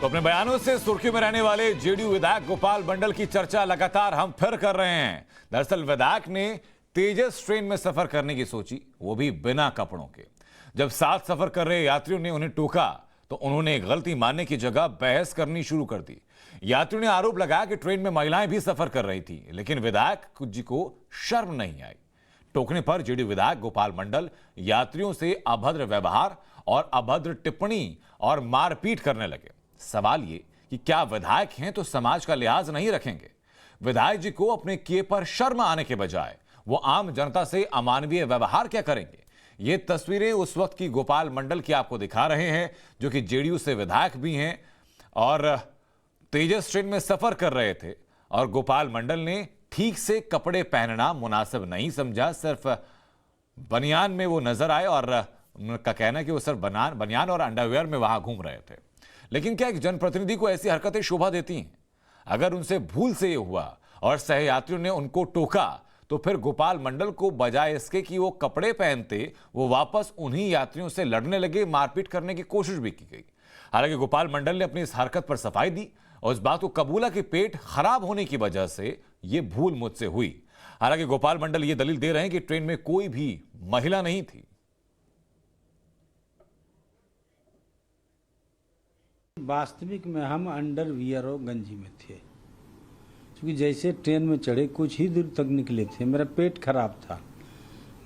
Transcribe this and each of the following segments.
तो अपने बयानों से सुर्खियों में रहने वाले जेडीयू विधायक गोपाल मंडल की चर्चा लगातार हम फिर कर रहे हैं। दरअसल विधायक ने तेजस ट्रेन में सफर करने की सोची, वो भी बिना कपड़ों के। जब साथ सफर कर रहे यात्रियों ने उन्हें टोका तो उन्होंने गलती मानने की जगह बहस करनी शुरू कर दी। यात्रियों ने आरोप लगाया कि ट्रेन में महिलाएं भी सफर कर रही थी, लेकिन विधायक जी को शर्म नहीं आई। टोकने पर जेडीयू विधायक गोपाल मंडल यात्रियों से अभद्र व्यवहार और अभद्र टिप्पणी और मारपीट करने लगे। सवाल ये कि क्या विधायक हैं तो समाज का लिहाज नहीं रखेंगे? विधायक जी को अपने किए पर शर्म आने के बजाय वो आम जनता से अमानवीय व्यवहार क्या करेंगे? ये तस्वीरें उस वक्त की गोपाल मंडल की आपको दिखा रहे हैं, जो कि जेडीयू से विधायक भी हैं और तेजस ट्रेन में सफर कर रहे थे। और गोपाल मंडल ने ठीक से कपड़े पहनना मुनासिब नहीं समझा, सिर्फ बनियान में वो नजर आए और उनका कहना है कि वो सिर्फ बनियान और अंडरवेयर में वहां घूम रहे थे। लेकिन क्या एक जनप्रतिनिधि को ऐसी हरकतें शोभा देती हैं? अगर उनसे भूल से ये हुआ और सहयात्रियों ने उनको टोका तो फिर गोपाल मंडल को बजाय इसके कि वो कपड़े पहनते, वो वापस उन्हीं यात्रियों से लड़ने लगे, मारपीट करने की कोशिश भी की गई। हालांकि गोपाल मंडल ने अपनी इस हरकत पर सफाई दी और इस बात को कबूला कि पेट खराब होने की वजह से ये भूल मुझसे हुई। हालांकि गोपाल मंडल ये दलील दे रहे हैं कि ट्रेन में कोई भी महिला नहीं थी। वास्तविक में हम अंडरवियर और गंजी में थे, क्योंकि जैसे ट्रेन में चढ़े कुछ ही दूर तक निकले थे, मेरा पेट खराब था।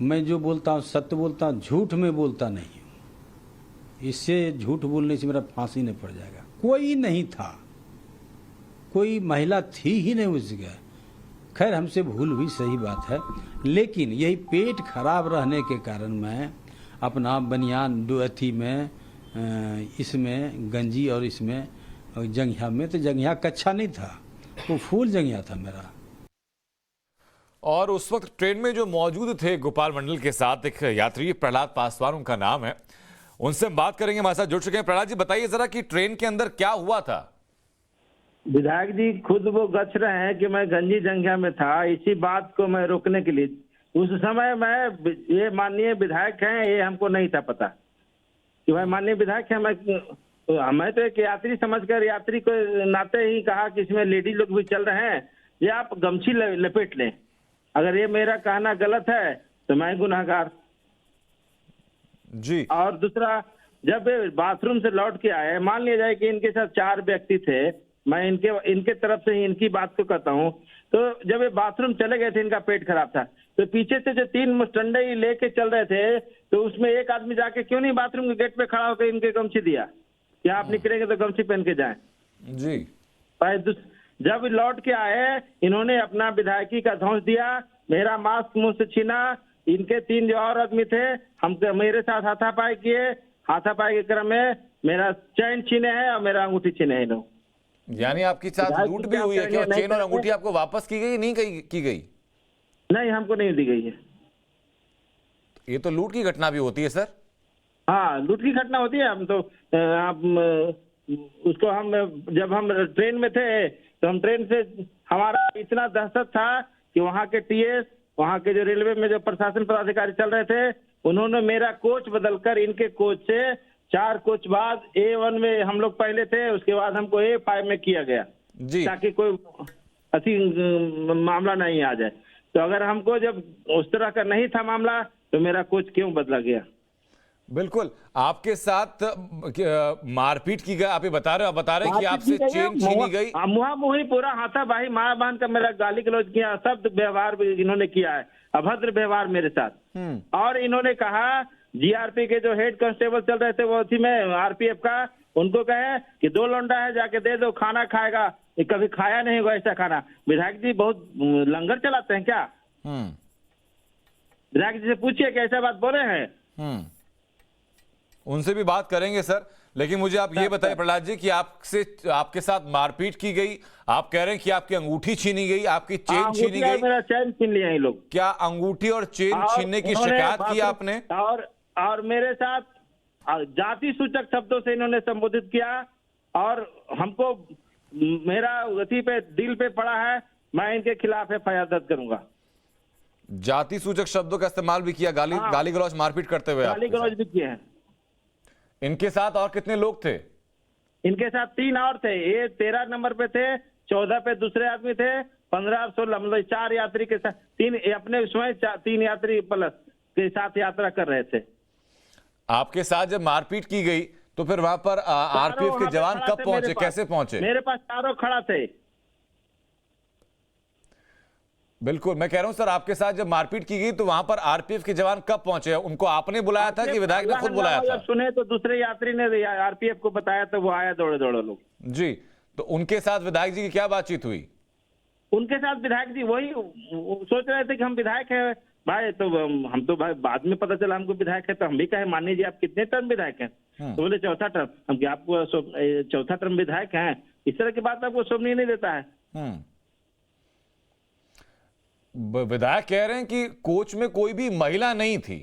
मैं जो बोलता हूँ सत्य बोलता हूँ, झूठ में बोलता नहीं हूँ। इससे झूठ बोलने से मेरा फांसी नहीं पड़ जाएगा। कोई नहीं था, कोई महिला थी ही नहीं उस जगह। खैर हमसे भूल हुई, सही बात है, लेकिन यही पेट खराब रहने के कारण मैं अपना बनियान अथी में, इसमें गंजी और इसमें जंघिया में, तो जंघिया कच्चा नहीं था, वो फूल जंघिया था मेरा। और उस वक्त ट्रेन में जो मौजूद थे गोपाल मंडल के साथ एक यात्री प्रहलाद पासवान उनका नाम है, उनसे हम बात करेंगे। हमारे साथ जुड़ चुके हैं। प्रहलाद जी, बताइए जरा कि ट्रेन के अंदर क्या हुआ था? विधायक जी खुद वो गच रहे हैं कि मैं गंजी जंघिया में था। इसी बात को मैं रोकने के लिए, उस समय मैं, ये माननीय विधायक हैं, ये हमको नहीं था पता कि भाई माननीय विधायक है। मैं तो एक यात्री समझकर यात्री को नाते ही कहा कि इसमें लेडी लोग भी चल रहे हैं, ये आप गमछी लपेट लें। अगर ये मेरा कहना गलत है तो मैं गुनाहगार जी। और दूसरा, जब बाथरूम से लौट के आए, मान लिया जाए कि इनके साथ 4 व्यक्ति थे, मैं इनके तरफ से ही इनकी बात को कहता हूँ, तो जब ये बाथरूम चले गए थे, इनका पेट खराब था, तो पीछे से जो 3 मुस्टंडे लेके चल रहे थे, तो उसमें एक आदमी जाके क्यों नहीं बाथरूम के गेट पे खड़ा होकर इनके गमछी दिया कि आप निकलेंगे तो गमछी पहन के जाएं जी। जब लौट के आए, इन्होंने अपना विधायकी का ध्वंस दिया, मेरा मास्क मुंह से छीना। इनके 3 जो और आदमी थे, हम मेरे साथ हाथापाई किए। हाथापाई के क्रम में मेरा चैन छीने हैं और मेरा अंगूठी छीने हैं लोग। यानी आपके साथ लूट भी हुई है क्या? चेन और अंगूठी आपको वापस की गई, नहीं की गई? नहीं, हमको नहीं दी गई है। ये तो लूट की घटना भी होती है सर। हाँ, लूट की घटना होती है। हम तो उसको हम जब हम ट्रेन में थे तो हम ट्रेन से, हमारा इतना दहशत था कि वहाँ के टीएस, वहाँ के जो रेलवे में जो प्रशासन पदाधिकारी चल रहे थे, उन्होंने मेरा कोच बदलकर इनके कोच से 4 कोच बाद A1 में हम लोग पहले थे, उसके बाद हमको A5 में किया गया जी, ताकि कोई ऐसी मामला नहीं आ जाए। तो अगर हमको जब उस तरह का नहीं था मामला, तो मेरा कोच क्यों बदला गया? बिल्कुल, आपके साथ मारपीट की गई, आप ये बता रहे हैं कि आपसे चेन छीनी गई, मुहा मुही पूरा हाथापाई, मार बांध कर मेरा गाली गलौज किया, शब्द व्यवहार भी इन्होंने किया है, अभद्र व्यवहार मेरे साथ। और इन्होंने कहा, जीआरपी के जो हेड कांस्टेबल चल रहे थे वो उसी में आरपीएफ का, उनको कहे कि 2 लौंडा है, जाके दे दो, खाना खाएगा। ये कभी खाया नहीं होगा ऐसा खाना। विधायक जी बहुत लंगर चलाते हैं क्या? विधायक जी से पूछिए कि ऐसा बात बोले हैं। उनसे भी बात करेंगे सर, लेकिन मुझे आप ये बताइए प्रहलाद जी कि आपके साथ मारपीट की गई, आप कह रहे हैं कि आपकी अंगूठी छीनी गई, आपकी चेन छीनी गई। मेरा चैन छीन लिया ये लोग। क्या अंगूठी और चेन छीनने की शिकायत की आपने? और मेरे साथ जाति सूचक शब्दों से इन्होंने संबोधित किया और हमको, मेरा गति पे, दिल पे पड़ा है, मैं इनके खिलाफ FIR दर्ज करूंगा। जाति सूचक शब्दों का इस्तेमाल भी किया, गाली गलौज मारपीट करते हुए गाली गलौज भी किए हैं। इनके साथ और कितने लोग थे? इनके साथ 3 और थे, ये 13 नंबर पे थे, 14 पे दूसरे आदमी थे, 15 और 16 मतलब 4 यात्री के साथ, 3 अपने स्वयं 3 यात्री प्लस के साथ यात्रा कर रहे थे। आपके साथ जब मारपीट की गई तो फिर वहां पर आरपीएफ के जवान कब पहुंचे, कैसे पहुंचे? मेरे पास चारों खड़ा थे। बिल्कुल, मैं कह रहा हूं सर, आपके साथ जब मारपीट की गई तो वहां पर आरपीएफ के जवान कब पहुंचे? उनको आपने बुलाया था कि विधायक ने खुद बुलाया था? सुने तो दूसरे यात्री ने आरपीएफ को बताया तो वो आया दौड़े दौड़े लोग जी। तो उनके साथ विधायक जी की क्या बातचीत हुई? उनके साथ विधायक जी वही सोच रहे थे कि हम विधायक है भाई, तो हम तो भाई बाद में पता चला हमको विधायक है, तो हम भी कहे माननीय जी आप कितने टर्म विधायक हैं? तो बोले चौथा टर्म। हम क्या आपको चौथा टर्म विधायक हैं? इस तरह की बात आपको सुनने नहीं देता है। विधायक कह रहे हैं कि कोच में कोई भी महिला नहीं थी,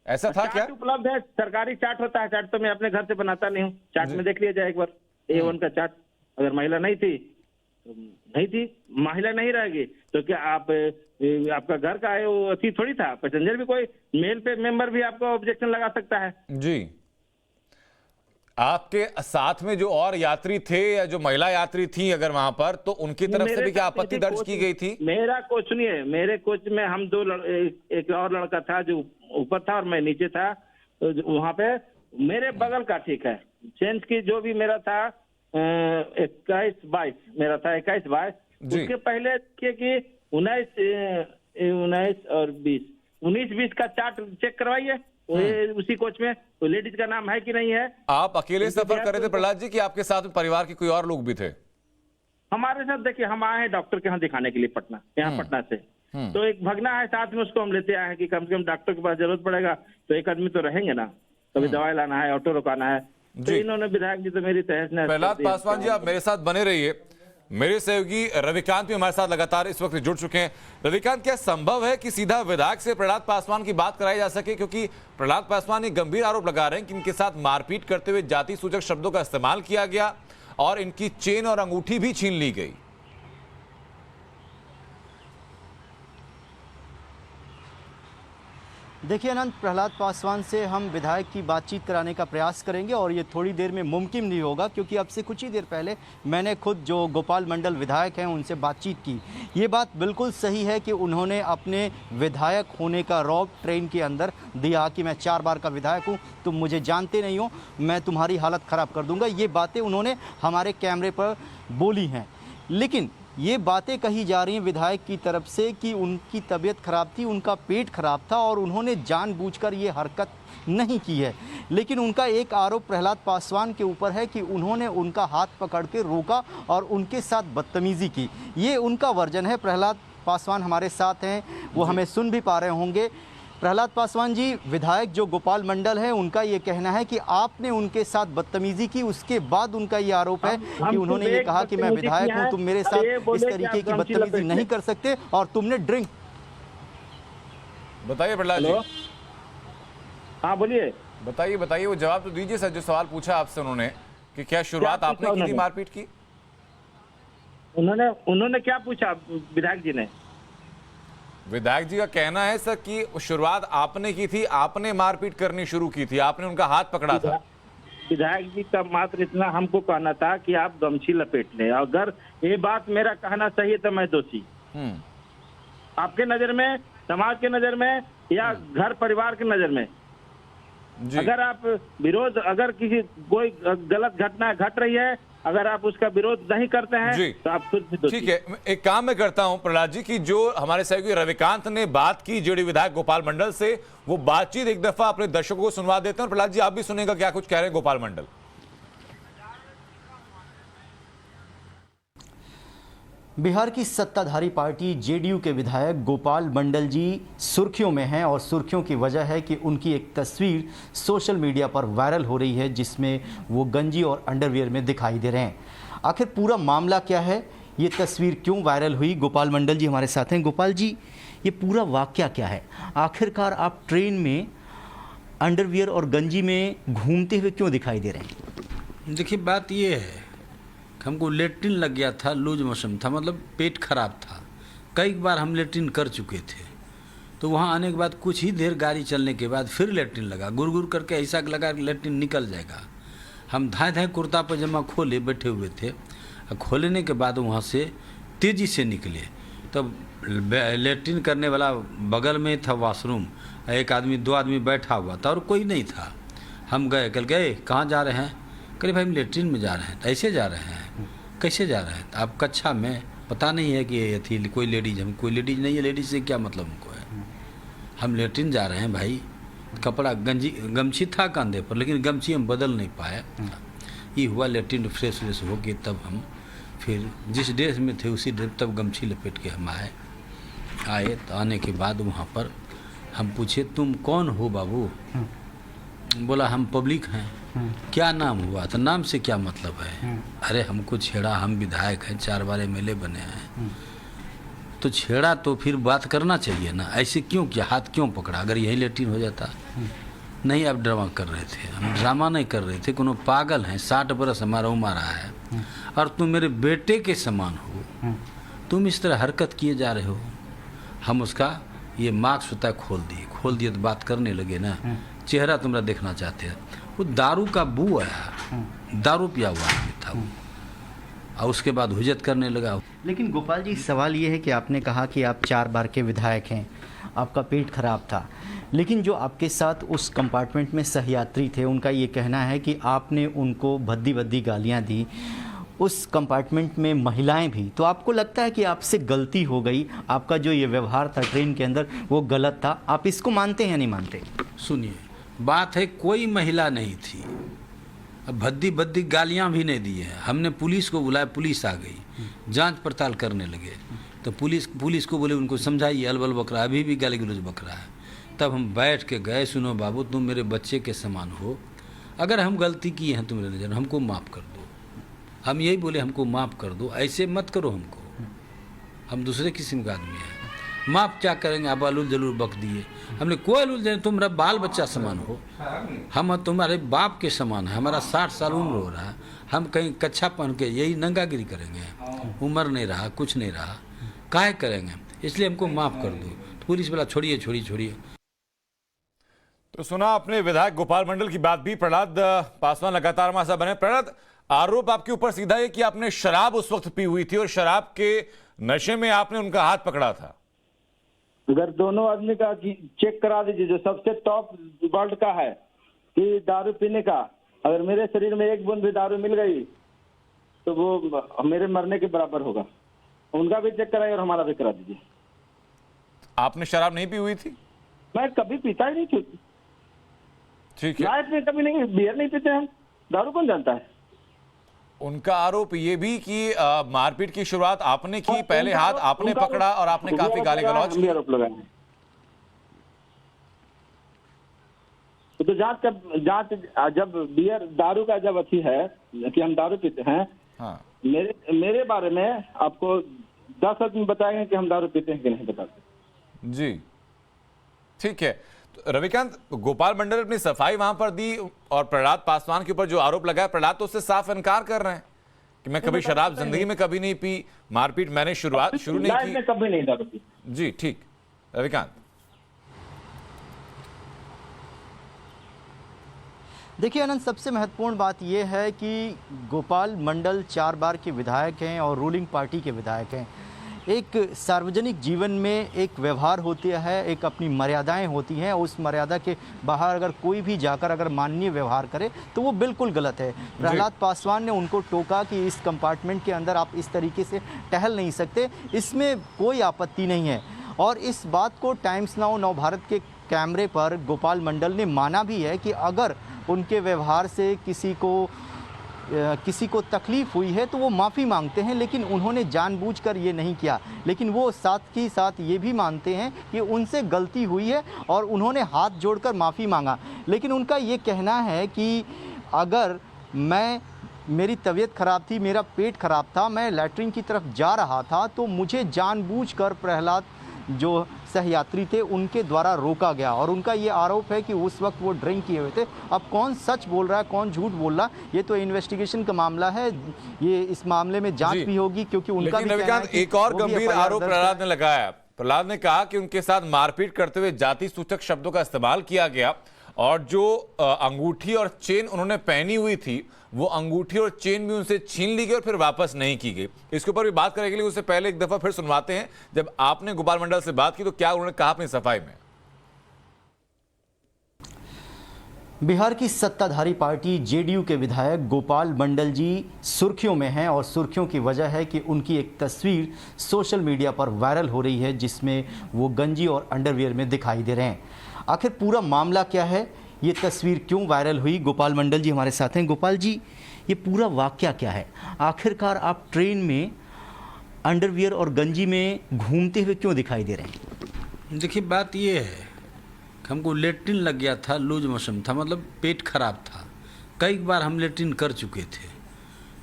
ऐसा था क्या? चार्ट उपलब्ध है, सरकारी चार्ट होता है, चार्ट तो मैं अपने घर से बनाता नहीं हूँ, चार्ट में देख लिया जाए एक बार, A1 का चार्ट। अगर महिला नहीं थी तो नहीं थी, महिला नहीं रहेगी तो क्या आप आपका घर का है वो अथी थोड़ी था, पैसेंजर भी कोई मेल पे मेंबर भी आपको ऑब्जेक्शन लगा सकता है। जी। आपके साथ में जो और यात्री थे या जो महिला यात्री थी अगर वहां पर, तो उनकी तरफ से भी क्या आपत्ति दर्ज की गई थी? मेरा कोच सुनिए, मेरे कोच में हम एक और लड़का था जो ऊपर था और मैं नीचे था, तो वहां पे मेरे बगल का ठीक है चेंज की जो भी मेरा था 21-22 मेरा था 21-22। उसके पहले कि 19 और 19-20 का चार्ट चेक करवाइए उसी कोच में, तो लेडीज का नाम है कि नहीं है। आप अकेले सफर कर रहे थे प्रहलाद जी कि आपके साथ में परिवार के कोई और लोग भी थे? हमारे साथ देखिए, हम आए हैं डॉक्टर के यहाँ दिखाने के लिए पटना, यहाँ पटना से, तो एक भगना है साथ में, उसको हम लेते आए हैं कि कम से कम डॉक्टर के पास जरूरत पड़ेगा तो एक आदमी तो रहेंगे ना, कभी दवाई लाना है, ऑटो रुकाना है। तो इन्होंने विधायक जी तो मेरी तहस नहस। प्रहलाद पासवान जी, आप मेरे साथ बने रहिए। मेरे सहयोगी रविकांत भी हमारे साथ लगातार इस वक्त जुड़ चुके हैं। रविकांत, क्या संभव है कि सीधा विधायक से प्रहलाद पासवान की बात कराई जा सके? क्योंकि प्रहलाद पासवान एक गंभीर आरोप लगा रहे हैं कि इनके साथ मारपीट करते हुए जाति सूचक शब्दों का इस्तेमाल किया गया और इनकी चेन और अंगूठी भी छीन ली गई। देखिए अनंत, प्रहलाद पासवान से हम विधायक की बातचीत कराने का प्रयास करेंगे और ये थोड़ी देर में मुमकिन नहीं होगा, क्योंकि अब से कुछ ही देर पहले मैंने खुद जो गोपाल मंडल विधायक हैं उनसे बातचीत की। ये बात बिल्कुल सही है कि उन्होंने अपने विधायक होने का रौब ट्रेन के अंदर दिया कि मैं 4 बार का विधायक हूँ, तुम मुझे जानते नहीं हो, मैं तुम्हारी हालत ख़राब कर दूँगा। ये बातें उन्होंने हमारे कैमरे पर बोली हैं। लेकिन ये बातें कही जा रही हैं विधायक की तरफ से कि उनकी तबीयत खराब थी, उनका पेट खराब था और उन्होंने जानबूझकर ये हरकत नहीं की है। लेकिन उनका एक आरोप प्रहलाद पासवान के ऊपर है कि उन्होंने उनका हाथ पकड़ के रोका और उनके साथ बदतमीज़ी की। ये उनका वर्जन है। प्रहलाद पासवान हमारे साथ हैं, वो हमें सुन भी पा रहे होंगे। प्रहलाद पासवान जी, विधायक जो गोपाल मंडल है उनका ये कहना है कि आपने उनके साथ बदतमीजी की, उसके बाद उनका ये आरोप है कि उन्होंने ये कहा कि मैं विधायक हूं, तुम मेरे साथ इस तरीके की बदतमीजी नहीं कर सकते और तुमने ड्रिंक। बताइए प्रहलाद जी। हाँ बोलिए। बताइए वो जवाब तो दीजिए सर, जो सवाल पूछा आपसे उन्होंने कि क्या शुरुआत आपने की थी मारपीट की? उन्होंने क्या पूछा विधायक जी ने? विधायक जी का कहना है सर कि शुरुआत आपने की थी, आपने मारपीट करनी शुरू की थी, आपने उनका हाथ पकड़ा था। विधायक जी का मात्र इतना हमको कहना था कि आप गमछी लपेट लें, अगर ये बात मेरा कहना सही है तो मैं दोषी। आपके नजर में, समाज के नजर में या घर परिवार के नजर में जी। अगर आप विरोध, अगर किसी कोई गलत घटना घट रही है, अगर आप उसका विरोध नहीं करते हैं जी, तो आप खुद भी दोषी। ठीक है, एक काम मैं करता हूं प्रहलाद जी की जो हमारे सहयोगी रविकांत ने बात की जेडीयू विधायक गोपाल मंडल से, वो बातचीत एक दफा अपने दर्शकों को सुनवा देते हैं और प्रहलाद जी आप भी सुनेगा क्या कुछ कह रहे हैं गोपाल मंडल। बिहार की सत्ताधारी पार्टी जेडीयू के विधायक गोपाल मंडल जी सुर्खियों में हैं और सुर्खियों की वजह है कि उनकी एक तस्वीर सोशल मीडिया पर वायरल हो रही है जिसमें वो गंजी और अंडरवियर में दिखाई दे रहे हैं। आखिर पूरा मामला क्या है, ये तस्वीर क्यों वायरल हुई? गोपाल मंडल जी हमारे साथ हैं। गोपाल जी, ये पूरा वाकया क्या है? आखिरकार आप ट्रेन में अंडरवियर और गंजी में घूमते हुए क्यों दिखाई दे रहे हैं? देखिए बात ये है, हमको लेट्रिन लग गया था, लूज मोशन था, मतलब पेट खराब था। कई बार हम लेट्रिन कर चुके थे, तो वहाँ आने के बाद कुछ ही देर गाड़ी चलने के बाद फिर लेट्रिन लगा, गुर गुर करके ऐसा लगा लेट्रिन निकल जाएगा। हम धाए धाए कुर्ता पजामा खोले बैठे हुए थे। खोलने के बाद वहाँ से तेज़ी से निकले, तब लेट्रिन करने वाला बगल में था वॉशरूम, एक आदमी 2 आदमी बैठा हुआ था और कोई नहीं था। हम गए, कल गए कहाँ जा रहे हैं? कहे भाई हम लेट्रिन में जा रहे हैं। ऐसे जा रहे हैं? कैसे जा रहे हैं? आप कक्षा में पता नहीं है कि ये थी कोई लेडीज? हम कोई लेडीज नहीं है, लेडीज से क्या मतलब हमको है? हम लेट्रिन जा रहे हैं भाई। कपड़ा गमछी था कंधे पर, लेकिन गमछी हम बदल नहीं पाए। ये हुआ लेट्रिन फ्रेश व्रेश हो के तब हम फिर जिस ड्रेस में थे उसी ड्रेस, तब गमछी लपेट के हम आए। तो आने के बाद वहाँ पर हम पूछे तुम कौन हो बाबू? बोला हम पब्लिक हैं। क्या नाम हुआ? तो नाम से क्या मतलब है? अरे हमको छेड़ा, हम विधायक हैं, 4 बार MLA बने हैं। तो छेड़ा तो फिर बात करना चाहिए ना, ऐसे क्यों किया? हाथ क्यों पकड़ा? अगर यही लेट्रिन हो जाता। नहीं, आप ड्रामा कर रहे थे। हम ड्रामा नहीं कर रहे थे, कोनो पागल हैं। 60 बरस हमारा उम्र रहा है और तुम मेरे बेटे के समान हो, तुम इस तरह हरकत किए जा रहे हो। हम उसका ये मार्क्स होता है खोल दिए तो बात करने लगे ना। चेहरा तुम्हारा देखना चाहते हैं। वो दारू का बू आया, दारू पिया हुआ आदमी था वो, और उसके बाद हुज्जत करने लगा। लेकिन गोपाल जी, सवाल ये है कि आपने कहा कि आप 4 बार के विधायक हैं, आपका पेट खराब था, लेकिन जो आपके साथ उस कंपार्टमेंट में सहयात्री थे उनका ये कहना है कि आपने उनको भद्दी भद्दी गालियाँ दी। उस कंपार्टमेंट में महिलाएं भी, तो आपको लगता है कि आपसे गलती हो गई? आपका जो ये व्यवहार था ट्रेन के अंदर वो गलत था? आप इसको मानते हैं या नहीं मानते? सुनिए, बात है कोई महिला नहीं थी, अब भद्दी भद्दी गालियाँ भी नहीं दी है। हमने पुलिस को बुलाया, पुलिस आ गई, जांच पड़ताल करने लगे। तो पुलिस को बोले उनको समझाइए, अलबल बक रहा है, अभी भी गाली गलौज बक रहा है। तब हम बैठ के गए, सुनो बाबू तुम मेरे बच्चे के समान हो, अगर हम गलती किए हैं तुम्हारे नज़र, हमको माफ़ कर दो। हम यही बोले हमको माफ़ कर दो, ऐसे मत करो हमको, हम दूसरे किस्म का आदमी हैं। माफ़ क्या करेंगे? आप अलूल जलूल बक दिए। हमने कोई अलूल जल, तुम मेरा बाल बच्चा समान हो, हम तुम्हारे बाप के समान है। हमारा 60 साल उम्र हो रहा है, हम कहीं कच्छा पहन के यही नंगागिरी करेंगे? उम्र नहीं रहा, कुछ नहीं रहा, काहे करेंगे? इसलिए हमको माफ़ कर दो। तो पुलिस वाला छोड़िए। तो सुना आपने विधायक गोपाल मंडल की बात भी। प्रहलाद पासवान लगातार हमारे साथ बने। प्रहलाद, आरोप आपके ऊपर सीधा है कि आपने शराब उस वक्त पी हुई थी और शराब के नशे में आपने उनका हाथ पकड़ा था। अगर दोनों आदमी का चेक करा दीजिए, जो सबसे टॉप वर्ल्ड का है कि दारू पीने का, अगर मेरे शरीर में एक बूंद भी दारू मिल गई तो वो मेरे मरने के बराबर होगा। उनका भी चेक कराइए और हमारा भी करा दीजिए। आपने शराब नहीं पी हुई थी? मैं कभी पीता ही नहीं थी, ठीक है। लाइफ में कभी नहीं, बियर नहीं पीते हम, दारू कौन जानता है। उनका आरोप ये भी कि मारपीट की शुरुआत आपने की, पहले हाथ आपने पकड़ा और आपने काफी गाली गलौज की। आरोप लगाए। तो जांच जब बियर दारू का जब अच्छी है कि हम दारू पीते हैं, हाँ। मेरे बारे में आपको 10 आदमी बताएंगे कि हम दारू पीते हैं कि नहीं बताते। जी ठीक है। तो रविकांत, गोपाल मंडल अपनी सफाई वहां पर दी और प्रहलाद पासवान के ऊपर जो आरोप लगाया, प्रहलाद तो उससे साफ इनकार कर रहे हैं कि मैं कभी शराब जिंदगी में कभी नहीं पी, मारपीट मैंने शुरू नहीं की, कभी नहीं दारू पी। जी ठीक। रविकांत, देखिए अनंत, सबसे महत्वपूर्ण बात यह है कि गोपाल मंडल 4 बार के विधायक हैं और रूलिंग पार्टी के विधायक हैं। एक सार्वजनिक जीवन में एक व्यवहार होता है, एक अपनी मर्यादाएं होती हैं। उस मर्यादा के बाहर अगर कोई भी जाकर अगर माननीय व्यवहार करे तो वो बिल्कुल गलत है। प्रहलाद पासवान ने उनको टोका कि इस कंपार्टमेंट के अंदर आप इस तरीके से टहल नहीं सकते, इसमें कोई आपत्ति नहीं है। और इस बात को टाइम्स नाउ नव भारत के कैमरे पर गोपाल मंडल ने माना भी है कि अगर उनके व्यवहार से किसी को तकलीफ हुई है तो वो माफ़ी मांगते हैं, लेकिन उन्होंने जानबूझकर ये नहीं किया। लेकिन वो साथ ही साथ ये भी मानते हैं कि उनसे गलती हुई है और उन्होंने हाथ जोड़कर माफ़ी मांगा। लेकिन उनका ये कहना है कि अगर मेरी तबीयत ख़राब थी, मेरा पेट ख़राब था, मैं लैट्रिन की तरफ जा रहा था तो मुझे जानबूझकर प्रहलाद जो सहयात्री थे उनके द्वारा रोका गया। और उनका ये आरोप है कि उस वक्त वो ड्रिंक किए हुए थे। अब कौन सच बोल रहा है, कौन झूठ बोल रहा है, ये तो इन्वेस्टिगेशन का मामला है। ये इस मामले में जांच भी होगी, क्योंकि उनका भी कहना है कि एक और गंभीर आरोप प्रहलाद ने लगाया। प्रहलाद ने कहा कि उनके साथ मारपीट करते हुए जाति सूचक शब्दों का इस्तेमाल किया गया और जो अंगूठी और चेन उन्होंने पहनी हुई थी, वो अंगूठी और चेन भी उनसे छीन ली गई और फिर वापस नहीं की गई। इसके ऊपर भी बात करने के लिए उससे पहले एक दफा फिर सुनवाते हैं, जब आपने गोपाल मंडल से बात की तो क्या उन्होंने कहा अपनी सफाई में। बिहार की सत्ताधारी पार्टी जेडीयू के विधायक गोपाल मंडल जी सुर्खियों में हैं और सुर्खियों की वजह है कि उनकी एक तस्वीर सोशल मीडिया पर वायरल हो रही है जिसमें वो गंजी और अंडरवियर में दिखाई दे रहे हैं। आखिर पूरा मामला क्या है, ये तस्वीर क्यों वायरल हुई? गोपाल मंडल जी हमारे साथ हैं। गोपाल जी, ये पूरा वाकया क्या है? आखिरकार आप ट्रेन में अंडरवियर और गंजी में घूमते हुए क्यों दिखाई दे रहे हैं? देखिए, बात ये है, हमको लेट्रिन लग गया था, लूज मोशन था, मतलब पेट खराब था। कई बार हम लेट्रिन कर चुके थे,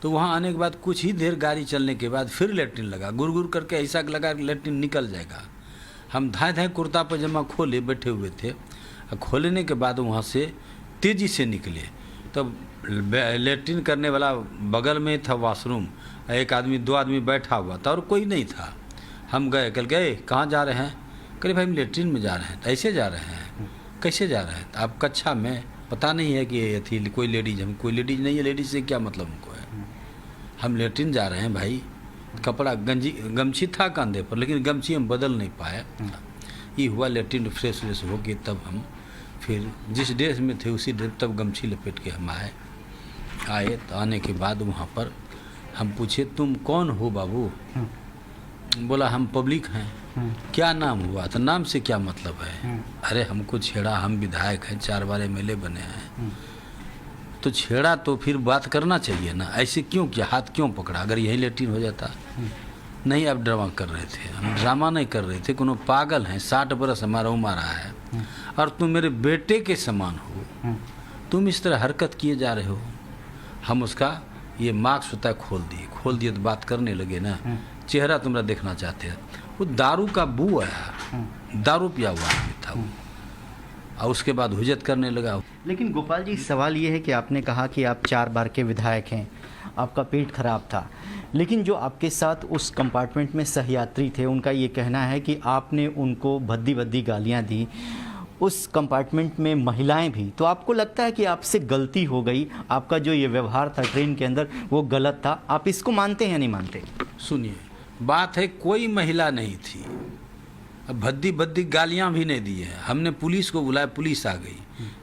तो वहाँ आने के बाद कुछ ही देर गाड़ी चलने के बाद फिर लेट्रिन लगा, गुर करके ऐसा लगा कि लेट्रिन निकल जाएगा। हम धाए धाए कुर्ता पजामा खोले बैठे हुए थे, खोलने के बाद वहाँ से तेज़ी से निकले, तब लेट्रिन करने वाला बगल में था वॉशरूम, एक आदमी 2 आदमी बैठा हुआ था और कोई नहीं था। हम गए, कल गए कहाँ जा रहे हैं? कहे भाई हम लेट्रिन में जा रहे हैं। ऐसे जा रहे हैं? कैसे जा रहे हैं? आप कक्षा में पता नहीं है कि थी कोई लेडीज, हम कोई लेडीज नहीं है, लेडीज से क्या मतलब हमको है? हम लेट्रिन जा रहे हैं भाई। कपड़ा गमछी था कंधे पर, लेकिन गमछी हम बदल नहीं पाए। ये हुआ लेट्रिन फ्रेश व्रेश हो के तब हम फिर जिस ड्रेस में थे उसी ड्रेस, तब गमछी लपेट के हम आए। तो आने के बाद वहाँ पर हम पूछे तुम कौन हो बाबू? बोला हम पब्लिक हैं। क्या नाम हुआ? तो नाम से क्या मतलब है? अरे हमको छेड़ा, हम विधायक हैं, 4 बार एमएलए बने हैं। तो छेड़ा तो फिर बात करना चाहिए ना, ऐसे क्यों किया? हाथ क्यों पकड़ा? अगर यही लेट्रिन हो जाता। नहीं, आप ड्रामा कर रहे थे। हम ड्रामा नहीं कर रहे थे, कोनो पागल हैं। 60 बरस हमारा उम्र है और तुम मेरे बेटे के समान हो, तुम इस तरह हरकत किए जा रहे हो। हम उसका ये मार्क्स होता है खोल दिए तो बात करने लगे ना, चेहरा तुम्हारा देखना चाहते हैं। वो दारू का बू आया, दारू पिया हुआ आदमी था वो, और उसके बाद हुज्जत करने लगा। लेकिन गोपाल जी, सवाल ये है कि आपने कहा कि आप 4 बार के विधायक हैं, आपका पेट खराब था, लेकिन जो आपके साथ उस कंपार्टमेंट में सहयात्री थे उनका ये कहना है कि आपने उनको भद्दी भद्दी गालियां दी। उस कंपार्टमेंट में महिलाएं भी, तो आपको लगता है कि आपसे गलती हो गई, आपका जो ये व्यवहार था ट्रेन के अंदर वो गलत था? आप इसको मानते हैं या नहीं मानते? सुनिए, बात है कोई महिला नहीं थी, अब भद्दी भद्दी गालियां भी नहीं दी है। हमने पुलिस को बुलाया, पुलिस आ गई,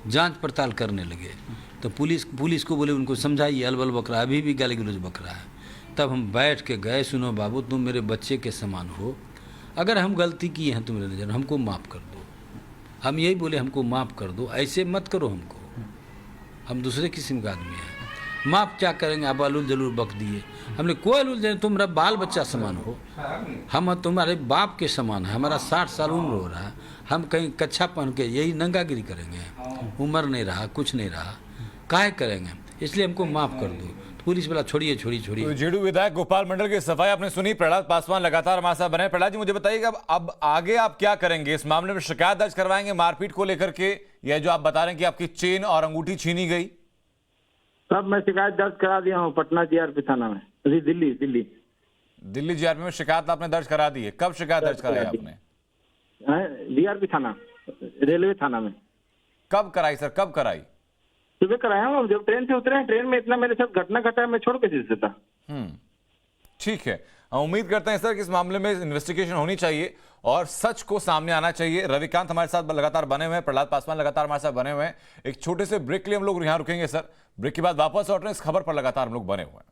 जांच पड़ताल करने लगे। तो पुलिस को बोले उनको समझाइए, अलबल बक रहा है, अभी भी गाली गलौज बक रहा है। तब हम बैठ के गए, सुनो बाबू तुम मेरे बच्चे के समान हो, अगर हम गलती किए हैं तुम्हारे नजर, हमको माफ़ कर दो। हम यही बोले, हमको माफ़ कर दो, ऐसे मत करो हमको, हम दूसरे किस्म का आदमी हैं। माफ़ क्या करेंगे? आप अलूल जलूल बक दिए। हमने कोई अलूल जलूल, तुम मेरा बाल बच्चा समान हो, हम तुम्हारे बाप के समान है। हमारा 60 साल उम्र हो रहा है, हम कहीं कच्छा पहन के यही नंगागिरी करेंगे? उम्र नहीं रहा, कुछ नहीं रहा, काहे करेंगे? इसलिए हमको माफ़ कर दो। पुलिस वाला छोड़िए। तो जेडीयू विधायक गोपाल मंडल की सफाई आपने सुनी। प्रहलाद पासवान लगातार हमारे साथ बने। प्रहलाद जी, मुझे बताइएगा अब आगे आप क्या करेंगे? इस मामले में शिकायत दर्ज करवाएंगे मारपीट को लेकर के, या जो आप बता रहे हैं कि आपकी चेन और अंगूठी छीनी गई? तब मैं शिकायत दर्ज करा दिया हूँ पटना जीआरपी थाना में। दिल्ली जीआरपी में शिकायत आपने दर्ज करा दी है? कब शिकायत दर्ज कराई आपने? जीआरपी थाना, रेलवे थाना में। कब कराई सर, कब कराई? सुबह कराया हूँ, जब ट्रेन से उतरे हैं। ट्रेन में इतना मेरे साथ घटना घटा है, मैं छोड़ के चीज देता। ठीक है, हम उम्मीद करते हैं सर कि इस मामले में इन्वेस्टिगेशन होनी चाहिए और सच को सामने आना चाहिए। रविकांत हमारे साथ लगातार बने हुए हैं, प्रहलाद पासवान लगातार हमारे साथ बने हुए हैं। एक छोटे से ब्रेक के लिए हम लोग यहाँ रुकेंगे सर, ब्रेक के बाद वापस लौट रहे हैं। इस खबर पर लगातार हम लोग बने हुए हैं।